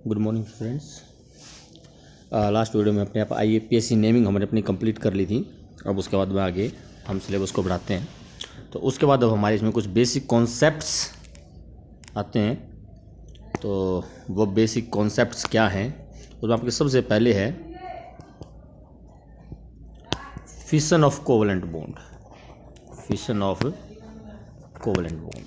Good morning friends. Last video में अपने आप IAPSC नेमिंग हमने अपनी कंप्लीट कर ली थी। अब उसके बाद में आगे हम सिलेबस को बढ़ाते हैं। तो उसके बाद अब हमारे इसमें कुछ बेसिक कॉन्सेप्ट्स आते हैं। तो वो बेसिक कॉन्सेप्ट्स क्या हैं, उसमें आपके सबसे पहले है fission of covalent bond. Fission of covalent bond.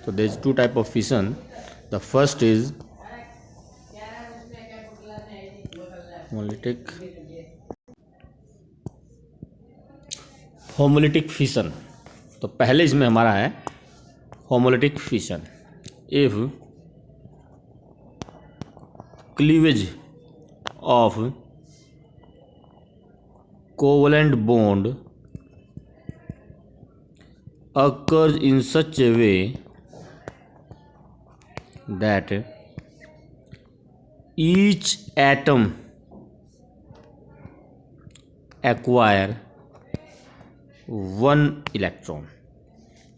तो there is two type of fission. The first is homolytic fission. तो पहले इसमें हमारा है homolytic fission. If cleavage of covalent bond occurs in such a way that each atom acquire one electron,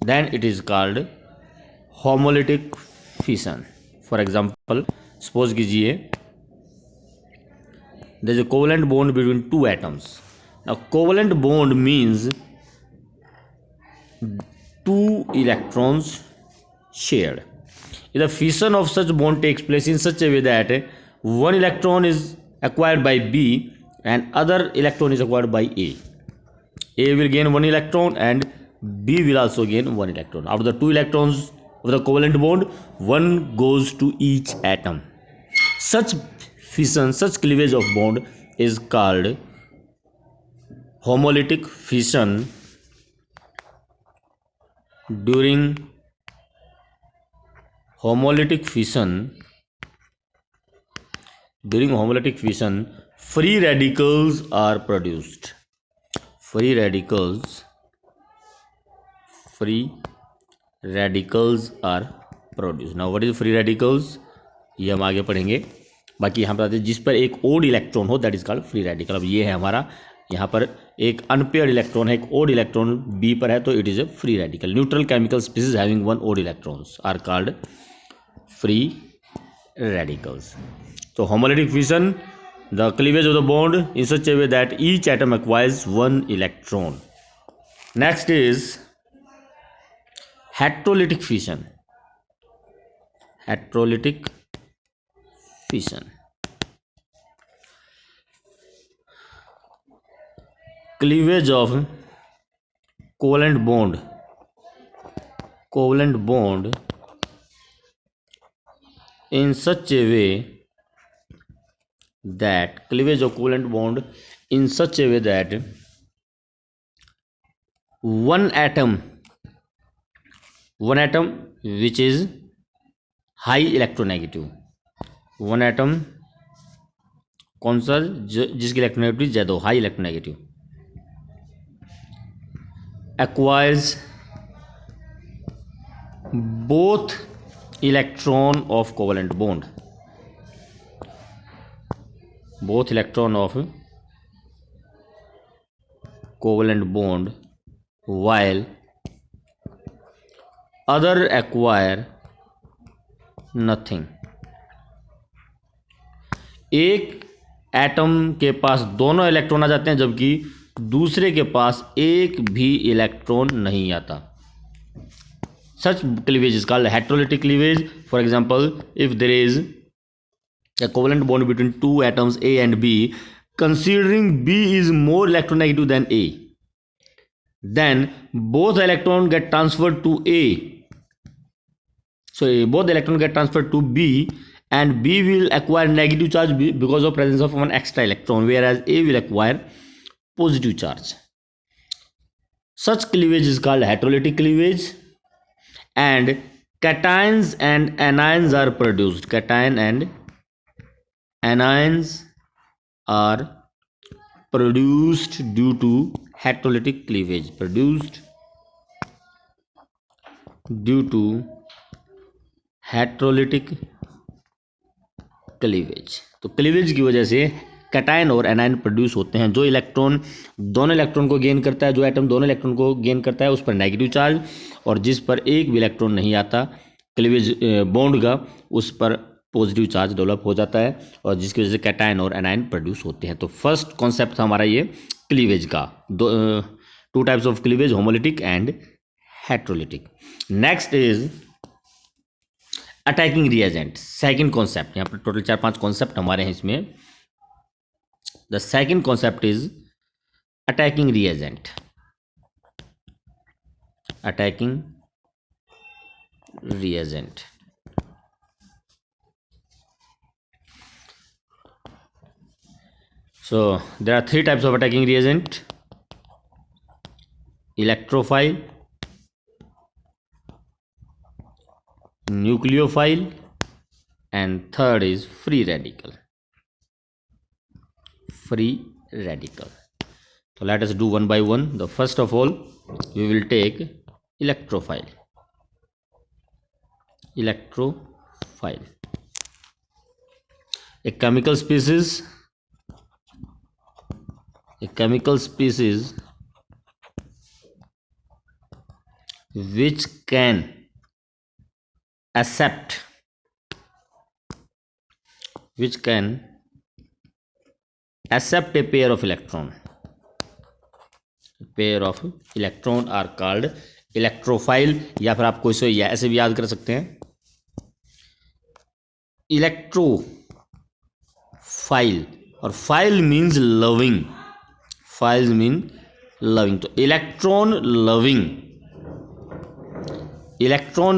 then it is called homolytic fission. For example, suppose कीजिए there is a covalent bond between two atoms. Now covalent bond means two electrons shared. If the fission of such bond takes place in such a way that one electron is acquired by B and other electron is acquired by A. A will gain one electron and B will also gain one electron. Out of the two electrons of the covalent bond, one goes to each atom. Such fission, such cleavage of bond is called homolytic fission. During homolytic fission, free radicals are produced. Free radicals are produced. Now what is free radicals? ये हम आगे पढ़ेंगे। बाकी यहाँ बताते हैं जिस पर एक ओड इलेक्ट्रॉन हो, that is called free radical. अब ये है हमारा, यहाँ पर एक अनपेयर्ड इलेक्ट्रॉन है, एक ओड इलेक्ट्रॉन बी पर है, तो it is a free radical. Neutral chemical species having one odd electrons are called free radicals. तो homolytic fission, the cleavage of the bond in such a way that each atom acquires one electron. Next is heterolytic fission. Heterolytic fission, cleavage of covalent bond in such a way that one atom which is high electronegative, one atom कौन सा जिसकी electronegativity ज़्यादा हो, high electronegative, acquires both electron of covalent bond. Both electron of covalent bond while other acquire nothing. एक atom के पास दोनों electron आ जाते हैं जबकि दूसरे के पास एक भी इलेक्ट्रॉन नहीं आता। Such cleavage is called heterolytic cleavage. For example, if there is a covalent bond between two atoms A and B, considering B is more electronegative than A, then both electrons get transferred to A. So both electrons get transferred to B, and B will acquire negative charge because of presence of one extra electron, whereas A will acquire positive charge. Such cleavage is called heterolytic cleavage, and cations and anions are produced. Cation and anions are produced due to heterolytic cleavage. Produced due to heterolytic cleavage. तो cleavage की वजह से cation और anion produce होते हैं। जो electron दोनों electron को गेन करता है, जो एटम दोनों इलेक्ट्रॉन को गेन करता है, उस पर नेगेटिव चार्ज, और जिस पर एक भी इलेक्ट्रॉन नहीं आता क्लीवेज बॉन्ड का, उस पर पॉजिटिव चार्ज डेवलप हो जाता है और जिसकी वजह से कैटायन और एनायन प्रोड्यूस होते हैं। तो फर्स्ट कॉन्सेप्ट था हमारा ये क्लीवेज का, two types of cleavage, homolytic and heterolytic. Next is attacking reagent, second concept. यहाँ पर टोटल 4-5 कॉन्सेप्ट हमारे हैं इसमें। The second concept is attacking reagent, attacking reagent. So there are 3 types of attacking reagent: electrophile, nucleophile, and third is free radical. Free radical. So let us do one by one. The first of all we will take electrophile. Electrophile, a chemical species which can accept a pair of electron. Pair of electron are called electrophile, या फिर आपको इसे ऐसे भी याद कर सकते हैं, इलेक्ट्रोफाइल। और file means loving, file mean loving. तो इलेक्ट्रॉन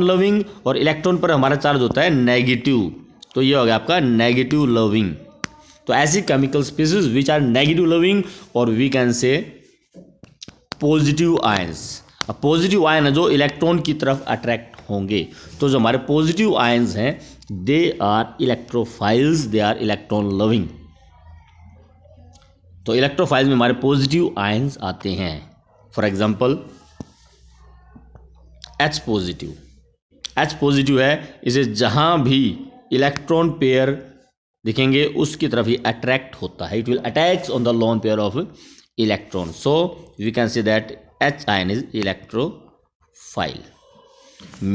लविंग और इलेक्ट्रॉन पर हमारा चार्ज होता है नेगेटिव, तो ये हो गया आपका नेगेटिव लविंग। तो ऐसी chemical species which are negative loving, और we can say positive ions. अब पॉजिटिव आयन है जो इलेक्ट्रॉन की तरफ अट्रैक्ट होंगे। तो जो हमारे पॉजिटिव आयंस हैं they are electrophiles, they are electron loving. तो इलेक्ट्रोफाइल्स में हमारे पॉजिटिव आयंस आते हैं। फॉर एग्जांपल H पॉजिटिव है, इसे जहां भी इलेक्ट्रॉन पेयर दिखेंगे उसकी तरफ ही अट्रैक्ट होता है। It will attacks on the lone pair of electron, so we can say that H ion is electrophile.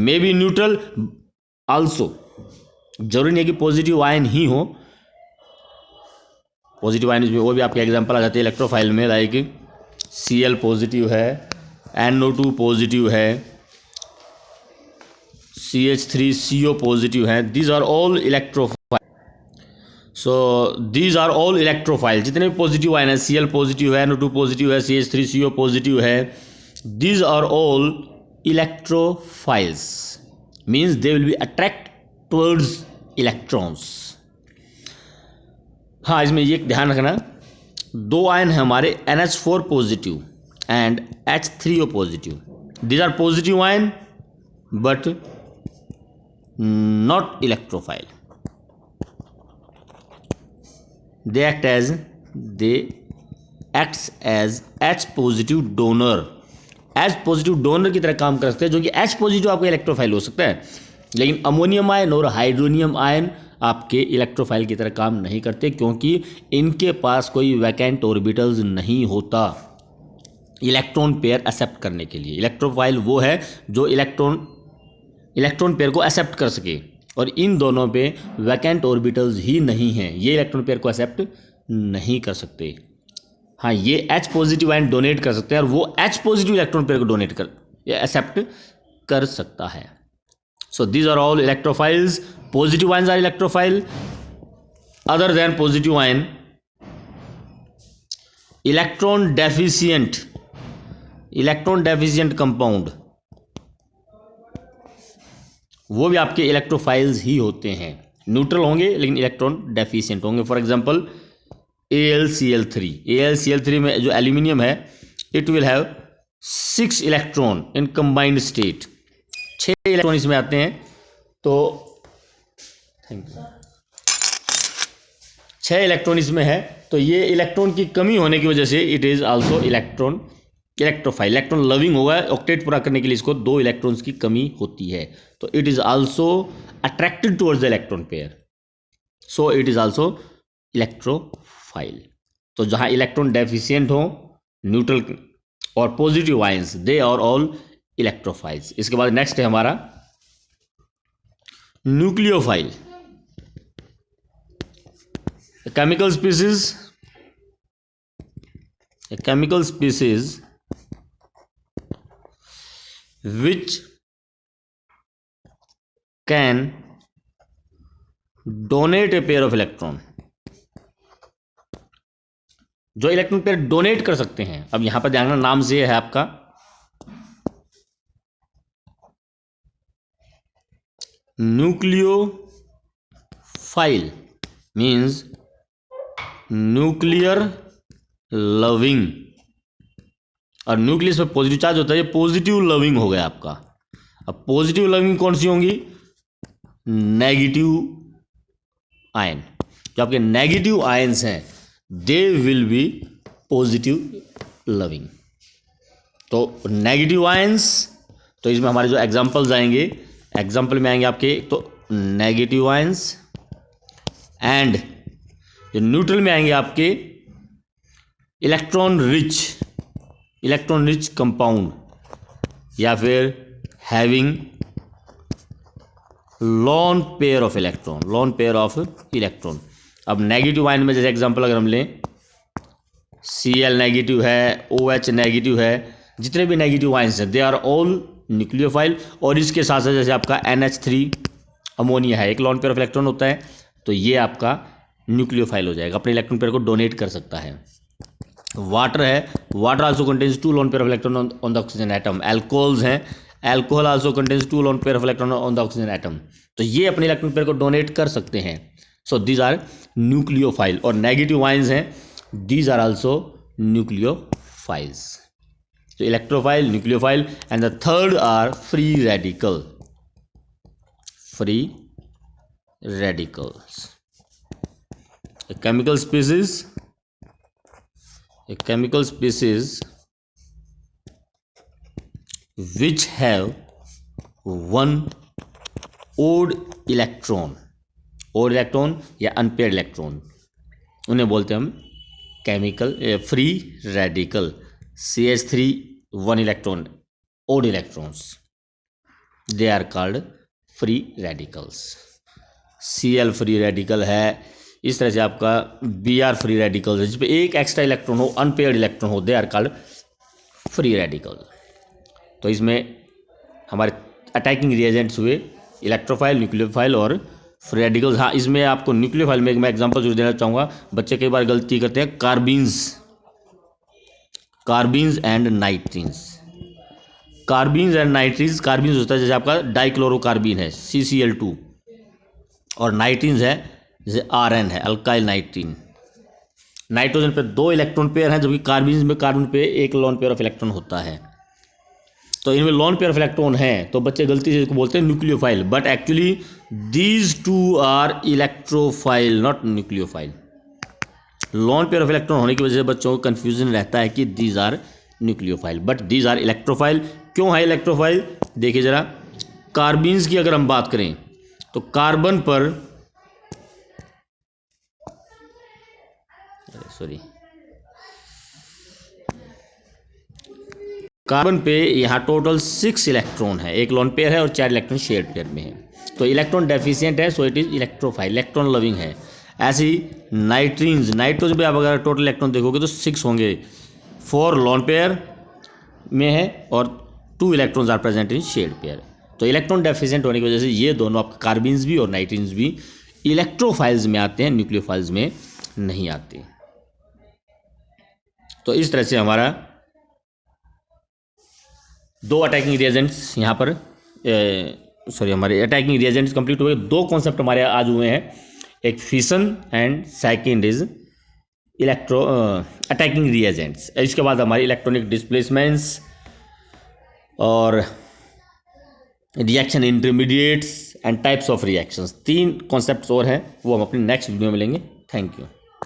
May be neutral also, जरूरी नहीं है कि पॉजिटिव आयन ही हो। पॉजिटिव आयन में वो भी आपके एग्जांपल आ जाते हैं इलेक्ट्रोफाइल में, लाइक Cl पॉजिटिव है, NO2 पॉजिटिव है, CH3CO पॉजिटिव है। These are all electrophile. So these are all electrophile. जितने भी पॉजिटिव आयन है, Cl पॉजिटिव है, NO2 पॉजिटिव है, CH3CO पॉजिटिव है, these are all electrophiles, means they will be attract towards electrons. हाँ, इसमें ये ध्यान रखना, 2 आयन है हमारे NH4 positive and H3O positive. These are positive ion but not electrophile. They acts as H positive donor. H positive donor की तरह काम कर सकते हैं, जो कि H पॉजिटिव आपका इलेक्ट्रोफाइल हो सकता है, लेकिन अमोनियम आयन और हाइड्रोनियम आयन आपके इलेक्ट्रोफाइल की तरह काम नहीं करते, क्योंकि इनके पास कोई वैकेंट ऑर्बिटल्स नहीं होता इलेक्ट्रॉन पेयर एक्सेप्ट करने के लिए। इलेक्ट्रोफाइल वो है जो इलेक्ट्रॉन पेयर को एक्सेप्ट कर सके, और इन दोनों पे वैकेंट ऑर्बिटल्स ही नहीं हैं, ये इलेक्ट्रॉन पेयर को एक्सेप्ट नहीं कर सकते। हाँ, ये H पॉजिटिव आयन डोनेट कर सकते हैं, और वो H पॉजिटिव इलेक्ट्रॉन पेयर को एक्सेप्ट कर सकता है। So these are all electrophiles. Positive ions are electrophile, other than positive ion. Electron deficient compound, वो भी आपके इलेक्ट्रोफाइल्स ही होते हैं। न्यूट्रल होंगे लेकिन इलेक्ट्रॉन डेफिशिएंट होंगे। फॉर एग्जांपल AlCl3 में जो एल्यूमिनियम है, it will have 6 electron in combined state. 6 electron इसमें आते हैं। तो 6 इलेक्ट्रॉन इसमें है, तो ये इलेक्ट्रॉन की कमी होने की वजह से it is also electrophile. Electron loving होगा, ऑक्टेट पूरा करने के लिए इसको 2 इलेक्ट्रॉन्स की कमी होती है, तो it is also attracted towards the electron pair, so it is also electrophile. तो जहां इलेक्ट्रॉन डेफिशिएंट हो, न्यूट्रल और positive ions, they are all electrophiles. इसके बाद नेक्स्ट है हमारा nucleophile. chemical species, a chemical species which can donate a pair of electron, जो electron pair donate कर सकते हैं। अब यहां पर ध्यान रखना, नाम से है आपका न्यूक्लियोफाइल, मीन्स न्यूक्लियर लविंग, और न्यूक्लियस पे पॉजिटिव चार्ज होता है, ये पॉजिटिव लविंग हो गया आपका। अब पॉजिटिव लविंग कौन सी होंगी? Negative ion. जो आपके नेगेटिव आयंस हैं दे विल बी पॉजिटिव लविंग। तो नेगेटिव आयंस, तो इसमें हमारे जो एग्जांपल्स आएंगे, एग्जांपल में आएंगे आपके तो नेगेटिव आयंस, एंड जो न्यूट्रल में आएंगे आपके इलेक्ट्रॉन रिच कंपाउंड, या फिर having lawn pair of electron. अब नेगेटिव आयन में जैसे एग्जांपल अगर हम लें, Cl नेगेटिव है, OH नेगेटिव है, जितने भी नेगेटिव आयंस हैं दे आर ऑल न्यूक्लियोफाइल। और इसके साथ साथ जैसे आपका NH3 अमोनिया है, एक लॉन पेयर ऑफ इलेक्ट्रॉन होता है, तो ये आपका न्यूक्लियोफाइल हो जाएगा, अपने इलेक्ट्रॉन पेयर को डोनेट कर सकता है। वाटर है, water also contains 2 lone pair of electron on the oxygen atom। Alcohols हैं, alcohol also contains 2 lone pair of electron on the oxygen atom। तो ये अपने इलेक्ट्रॉन पेयर को डोनेट कर सकते हैं। So these are nucleophile. और नेगेटिव आयंस हैं, दीज आर आल्सो न्यूक्लियोफाइल्स। तो electrophile, nucleophile, and the third are free radicals. A chemical species which have one odd electron या अनपेयर्ड इलेक्ट्रॉन, उन्हें बोलते हैं हम chemical free radical. CH3 1 electron, odd electrons, they are called free radicals। Cl free radical है। इस तरह से आपका Br फ्री रेडिकल है, जिसपे एक एक्स्ट्रा इलेक्ट्रॉन हो, अनपेयर्ड इलेक्ट्रॉन हो, they are called free radical. तो इसमें हमारे अटैकिंग रिएजेंट्स हुए इलेक्ट्रोफाइल, न्यूक्लियोफाइल और फ्री रेडिकल्स। हाँ, इसमें आपको न्यूक्लियोफाइल में मैं एग्जांपल जरूर देना चाहूँगा। बच्चे कई बार गलती करते हैं, कार्बीन्स एंड नाइट्रीन्स। कार्बीन्स होता है जैसे आपका डाइक्लोरोकार्बीन है CCl2, और नाइट्रीन्स है जैसे RN है, अल्काइल नाइट्रीन। नाइट्रोजन पे 2 इलेक्ट्रॉन पेयर हैं, जबकि कार्बन पे एक लॉन पेयर ऑफ इलेक्ट्रॉन होता है। तो इनमें लॉन पेयर ऑफ इलेक्ट्रॉन हैं, तो बच्चे गलती से इसको बोलते हैं nucleophile, but actually these 2 are electrophile, not nucleophile. Lone pair of electron होने की वजह से बच्चों को कंफ्यूजन रहता है कि these are nucleophile, but these are electrophile. क्यों है इलेक्ट्रोफाइल? देखिए जरा, कार्बीन्स की अगर हम बात करें तो कार्बन पे यहाँ टोटल 6 इलेक्ट्रॉन है, एक लॉन पेयर है और 4 इलेक्ट्रॉन शेयर्ड पेयर में है। तो इलेक्ट्रॉन डेफिशिएंट है, सो it is electrophile, electron loving है। ऐसे ही नाइट्रोजन पे आप अगर टोटल इलेक्ट्रॉन देखोगे तो 6 होंगे, 4 लॉन पेयर में है और 2 electrons are present in shared pair. तो इलेक्ट्रॉन डेफिशिएंट होने की वजह से ये दोनों आपके कार्बीन्स भी और नाइट्रीन्स भी इलेक्ट्रोफाइल्स में आते हैं, न्यूक्लियोफाइल्स में नहीं आते। तो इस तरह से हमारा 2 अटैकिंग रिएजेंट्स यहाँ पर हमारे अटैकिंग रिएजेंट्स कंप्लीट हो गए। 2 कॉन्सेप्ट हमारे आज हुए हैं, एक fission and second is attacking reagents. इसके बाद हमारे इलेक्ट्रॉनिक डिस्प्लेसमेंट्स और reaction intermediates and types of reactions, 3 concepts और हैं, वो हम अपनी नेक्स्ट वीडियो में लेंगे। Thank you.